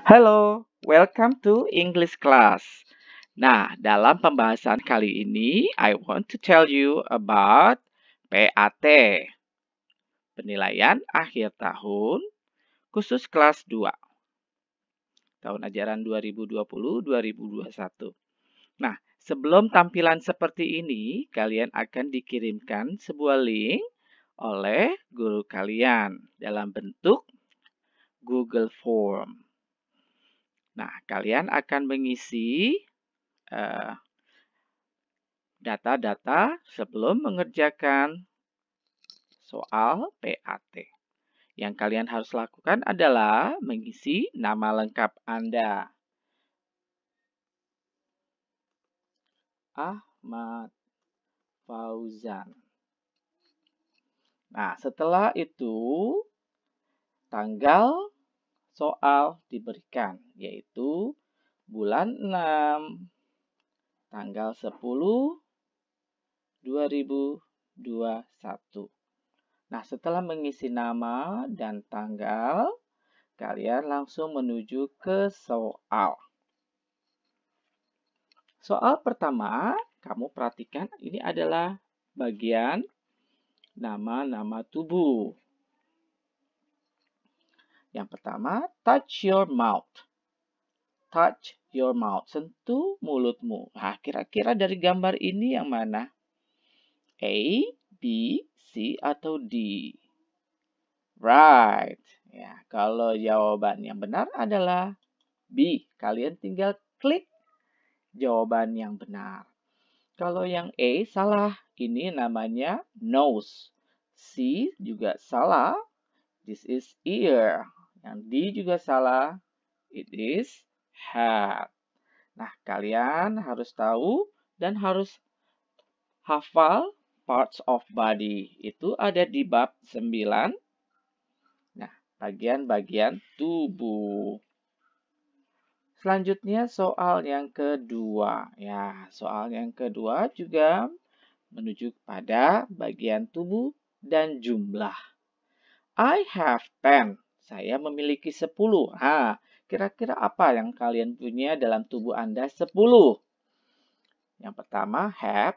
Halo, welcome to English class. Nah, dalam pembahasan kali ini, I want to tell you about PAT, penilaian akhir tahun, khusus kelas 2, tahun ajaran 2020-2021. Nah, sebelum tampilan seperti ini, kalian akan dikirimkan sebuah link oleh guru kalian dalam bentuk Google Form. Nah, kalian akan mengisi data-data sebelum mengerjakan soal PAT. Yang kalian harus lakukan adalah mengisi nama lengkap Anda. Ahmad Fauzan. Nah, setelah itu tanggal soal diberikan, yaitu bulan 6, tanggal 10, 2021. Nah, setelah mengisi nama dan tanggal, kalian langsung menuju ke soal. Soal pertama, kamu perhatikan ini adalah bagian nama-nama tubuh. Yang pertama, touch your mouth. Touch your mouth. Sentuh mulutmu. Nah, kira-kira dari gambar ini yang mana? A, B, C, atau D? Right. Ya, kalau jawaban yang benar adalah B. Kalian tinggal klik jawaban yang benar. Kalau yang A salah, ini namanya nose. C juga salah, this is ear. Yang D juga salah, it is head. Nah, kalian harus tahu dan harus hafal parts of body. Itu ada di bab 9. Nah, bagian-bagian tubuh. Selanjutnya soal yang kedua. Ya, soal yang kedua juga menuju pada bagian tubuh dan jumlah. I have 10. Saya memiliki 10. Kira-kira apa yang kalian punya dalam tubuh Anda 10? Yang pertama, head.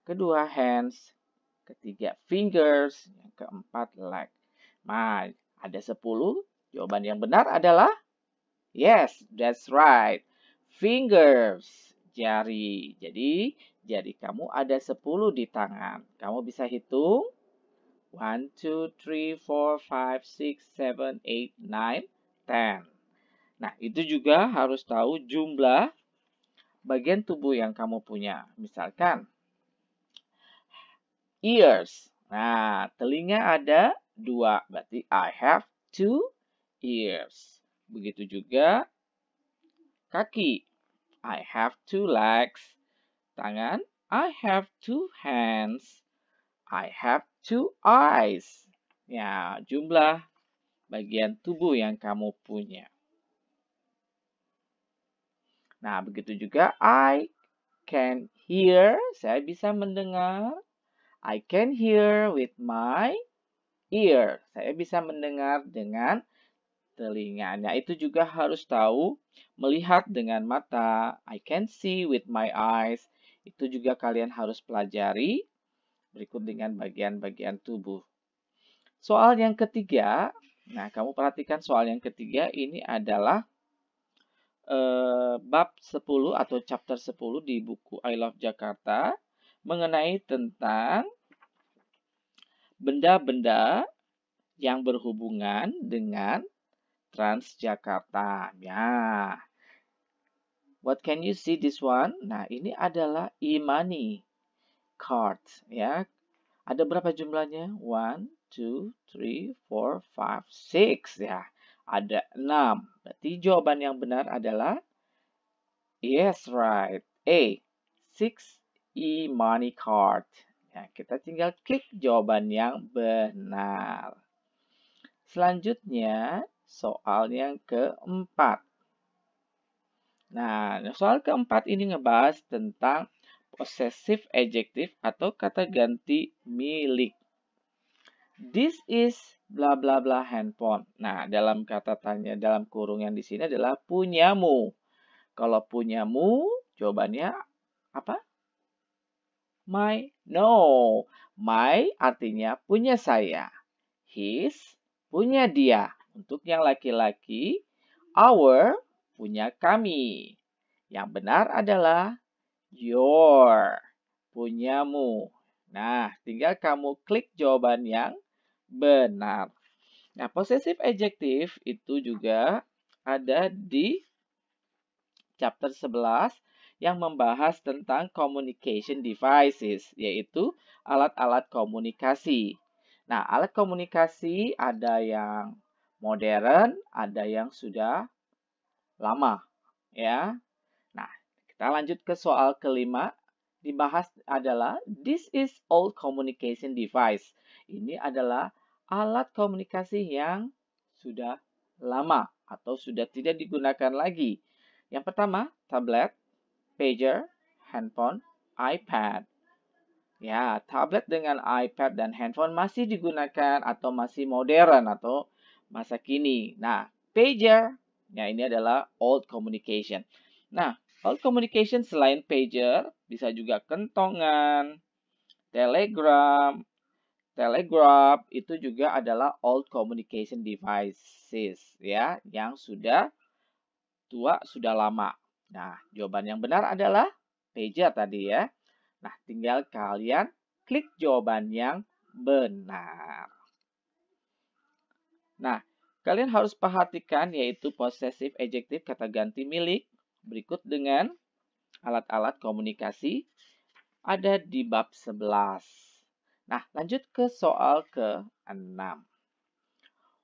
Kedua, hands. Ketiga, fingers. Yang keempat, leg. Nah, ada 10. Jawaban yang benar adalah yes, that's right. Fingers, jari. Jadi, jari kamu ada 10 di tangan. Kamu bisa hitung 1, 2, 3, 4, 5, 6, 7, 8, 9, 10. Nah, itu juga harus tahu jumlah bagian tubuh yang kamu punya. Misalkan, ears. Nah, telinga ada 2. Berarti I have 2 ears. Begitu juga kaki. I have 2 legs. Tangan. I have 2 hands. I have 2 eyes. Ya, jumlah bagian tubuh yang kamu punya. Nah, begitu juga I can hear. Saya bisa mendengar. I can hear with my ear. Saya bisa mendengar dengan telinganya. Itu juga harus tahu melihat dengan mata. I can see with my eyes. Itu juga kalian harus pelajari berikut dengan bagian-bagian tubuh. Soal yang ketiga, nah kamu perhatikan soal yang ketiga ini adalah bab 10 atau chapter 10 di buku I Love Jakarta mengenai tentang benda-benda yang berhubungan dengan Transjakarta. Ya. What can you see this one? Nah, ini adalah e-money card ya. Ada berapa jumlahnya? 1, 2, 3, 4, 5, 6 ya. Ada 6. Berarti jawaban yang benar adalah yes, right. A. 6 e-money card. Ya, kita tinggal klik jawaban yang benar. Selanjutnya, soal yang keempat. Nah, soal keempat ini ngebahas tentang possessive adjective atau kata ganti milik. This is bla bla bla handphone. Nah, dalam kata tanya dalam kurung yang di sini adalah punyamu. Kalau punyamu, jawabannya apa? My. No. My artinya punya saya. His punya dia. Untuk yang laki-laki, our punya kami. Yang benar adalah your, punyamu. Nah, tinggal kamu klik jawaban yang benar. Nah, possessive adjective itu juga ada di chapter 11 yang membahas tentang communication devices, yaitu alat-alat komunikasi. Nah, alat komunikasi ada yang modern, ada yang sudah lama, ya. Nah, kita lanjut ke soal kelima. Dibahas adalah this is old communication device. Ini adalah alat komunikasi yang sudah lama atau sudah tidak digunakan lagi. Yang pertama, tablet, pager, handphone, iPad. Ya, tablet dengan iPad dan handphone masih digunakan atau masih modern atau masa kini. Nah, pager, ya ini adalah old communication. Nah, old communication selain pager, bisa juga kentongan, telegram, telegraph, itu juga adalah old communication devices, ya, yang sudah tua, sudah lama. Nah, jawaban yang benar adalah pager tadi ya. Nah, tinggal kalian klik jawaban yang benar. Nah, kalian harus perhatikan yaitu possessive adjective kata ganti milik berikut dengan alat-alat komunikasi ada di bab 11. Nah, lanjut ke soal ke-6.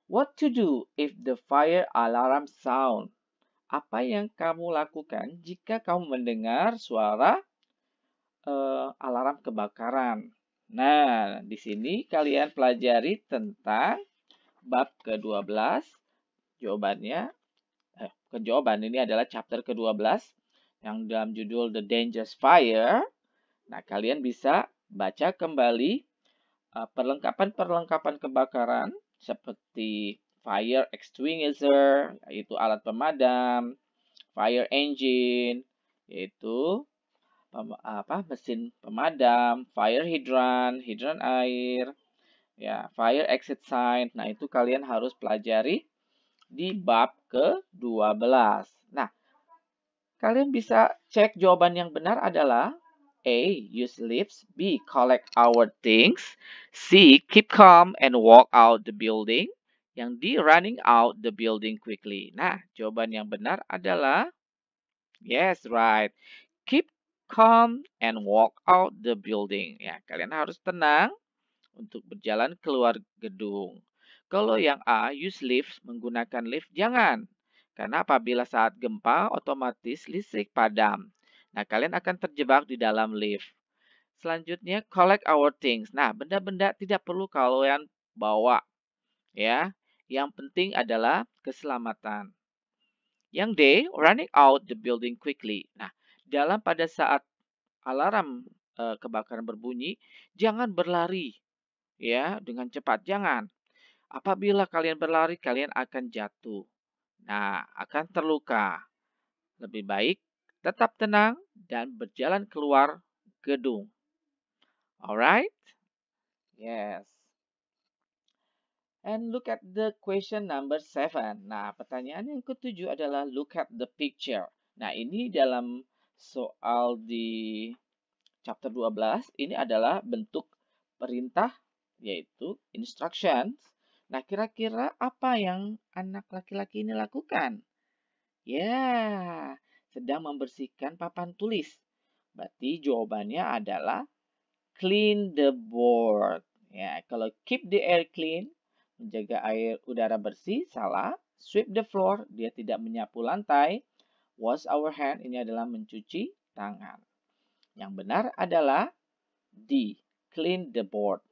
What to do if the fire alarm sound? Apa yang kamu lakukan jika kamu mendengar suara alarm kebakaran? Nah, di sini kalian pelajari tentang bab ke-12. Jawabannya, bukan jawaban, ini adalah chapter ke-12 yang dalam judul The Dangerous Fire. Nah, kalian bisa baca kembali perlengkapan-perlengkapan kebakaran seperti fire extinguisher, yaitu alat pemadam, fire engine, yaitu mesin pemadam, fire hydrant, hidran air, ya, fire exit sign. Nah, itu kalian harus pelajari di bab ke-12. Nah, kalian bisa cek jawaban yang benar adalah A. Use lifts. B. Collect our things. C. Keep calm and walk out the building. Yang D. Running out the building quickly. Nah, jawaban yang benar adalah yes, right. Keep calm and walk out the building. Ya, kalian harus tenang untuk berjalan keluar gedung. Kalau yang A, use lift, menggunakan lift, jangan. Karena apabila saat gempa, otomatis listrik padam. Nah, kalian akan terjebak di dalam lift. Selanjutnya, collect our things. Nah, benda-benda tidak perlu kalian bawa. Ya, yang penting adalah keselamatan. Yang D, running out the building quickly. Nah, pada saat alarm kebakaran berbunyi, jangan berlari ya dengan cepat, jangan. Apabila kalian berlari, kalian akan jatuh. Nah, akan terluka. Lebih baik tetap tenang dan berjalan keluar gedung. Alright? Yes. And look at the question number 7. Nah, pertanyaan yang ketujuh adalah look at the picture. Nah, ini dalam soal di chapter 12, ini adalah bentuk perintah, yaitu instructions. Nah, kira-kira apa yang anak laki-laki ini lakukan? Ya, sedang membersihkan papan tulis. Berarti jawabannya adalah clean the board. Ya, kalau keep the air clean, menjaga air udara bersih, salah. Sweep the floor, dia tidak menyapu lantai. Wash our hand, ini adalah mencuci tangan. Yang benar adalah D, clean the board.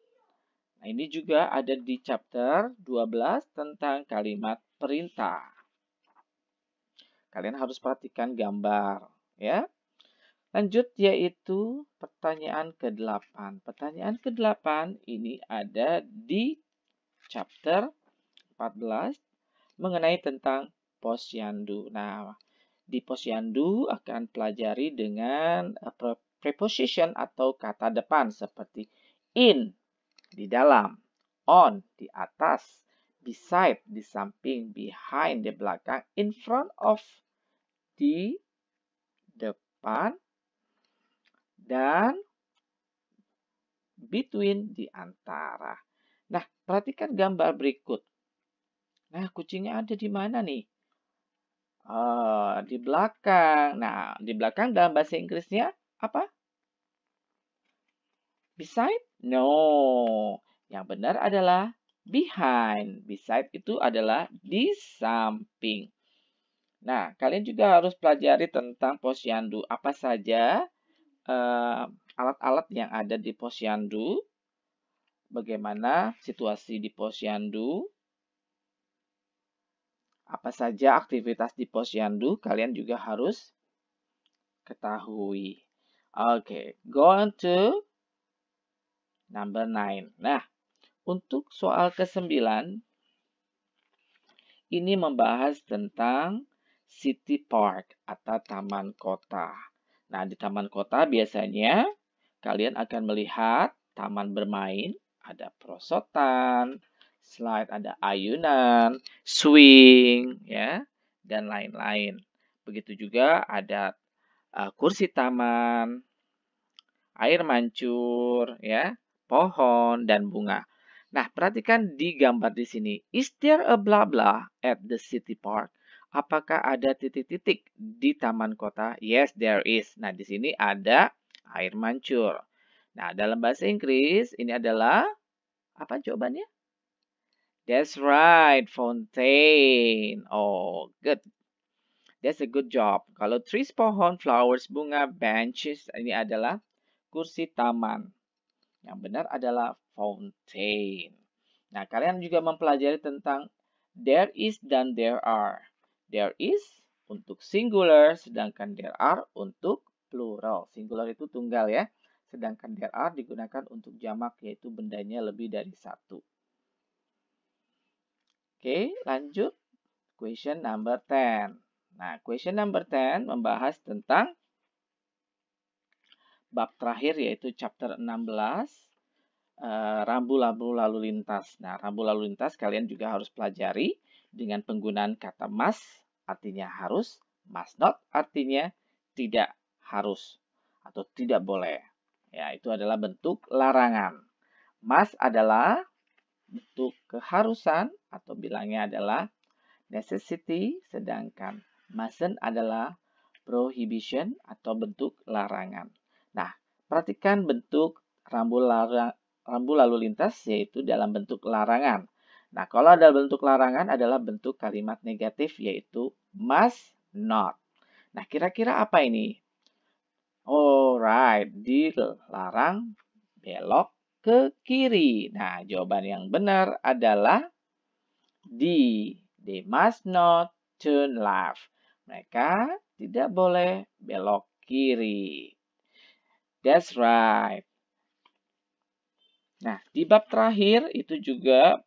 Nah, ini juga ada di chapter 12 tentang kalimat perintah. Kalian harus perhatikan gambar, ya. Lanjut yaitu pertanyaan ke-8. Pertanyaan ke-8 ini ada di chapter 14 mengenai tentang posyandu. Nah, di posyandu akan pelajari dengan preposition atau kata depan seperti in, di dalam, on, di atas, beside, di samping, behind, di belakang, in front of, di depan, dan between, di antara. Nah, perhatikan gambar berikut. Nah, kucingnya ada di mana nih? Di belakang. Nah, di belakang dalam bahasa Inggrisnya apa? Beside? No. Yang benar adalah behind. Beside itu adalah di samping. Nah, kalian juga harus pelajari tentang posyandu. Apa saja alat-alat yang ada di posyandu. Bagaimana situasi di posyandu. Apa saja aktivitas di posyandu, kalian juga harus ketahui. Oke, go on to number 9. Nah, untuk soal ke-9, ini membahas tentang city park atau taman kota. Nah, di taman kota biasanya kalian akan melihat taman bermain, ada perosotan, slide, ada ayunan, swing, ya, dan lain-lain. Begitu juga ada kursi taman, air mancur, ya, pohon, dan bunga. Nah, perhatikan di gambar di sini. Is there a blah blah at the city park? Apakah ada titik-titik di taman kota? Yes, there is. Nah, di sini ada air mancur. Nah, dalam bahasa Inggris, ini adalah apa jawabannya? That's right, fountain. Oh, good. That's a good job. Kalau trees, pohon, flowers, bunga, benches, ini adalah kursi taman. Yang benar adalah fountain. Nah, kalian juga mempelajari tentang there is dan there are. There is untuk singular, sedangkan there are untuk plural. Singular itu tunggal ya. Sedangkan there are digunakan untuk jamak, yaitu bendanya lebih dari satu. Oke, lanjut. Question number 10. Nah, question number 10 membahas tentang bab terakhir, yaitu chapter 16. Rambu-rambu lalu lintas. Nah, rambu lalu lintas kalian juga harus pelajari dengan penggunaan kata must, artinya harus. Must not, artinya tidak harus atau tidak boleh. Ya, itu adalah bentuk larangan. Must adalah bentuk keharusan atau bilangnya adalah necessity, sedangkan mustn't adalah prohibition atau bentuk larangan. Nah, perhatikan bentuk rambu lalu lintas yaitu dalam bentuk larangan. Nah, kalau ada bentuk larangan adalah bentuk kalimat negatif yaitu must not. Nah, kira-kira apa ini? Alright, dilarang belok ke kiri. Nah, jawaban yang benar adalah D. They must not turn left. Mereka tidak boleh belok kiri. That's right. Nah, di bab terakhir itu juga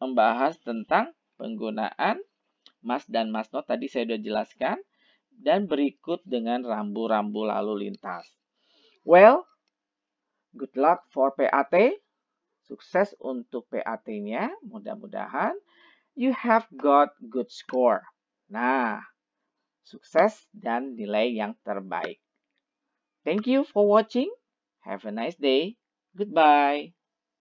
membahas tentang penggunaan must dan must not. Tadi saya sudah jelaskan. Dan berikut dengan rambu-rambu lalu lintas. Well, good luck for PAT. Sukses untuk PAT-nya. Mudah-mudahan you have got good score. Nah, sukses dan nilai yang terbaik. Thank you for watching. Have a nice day. Goodbye.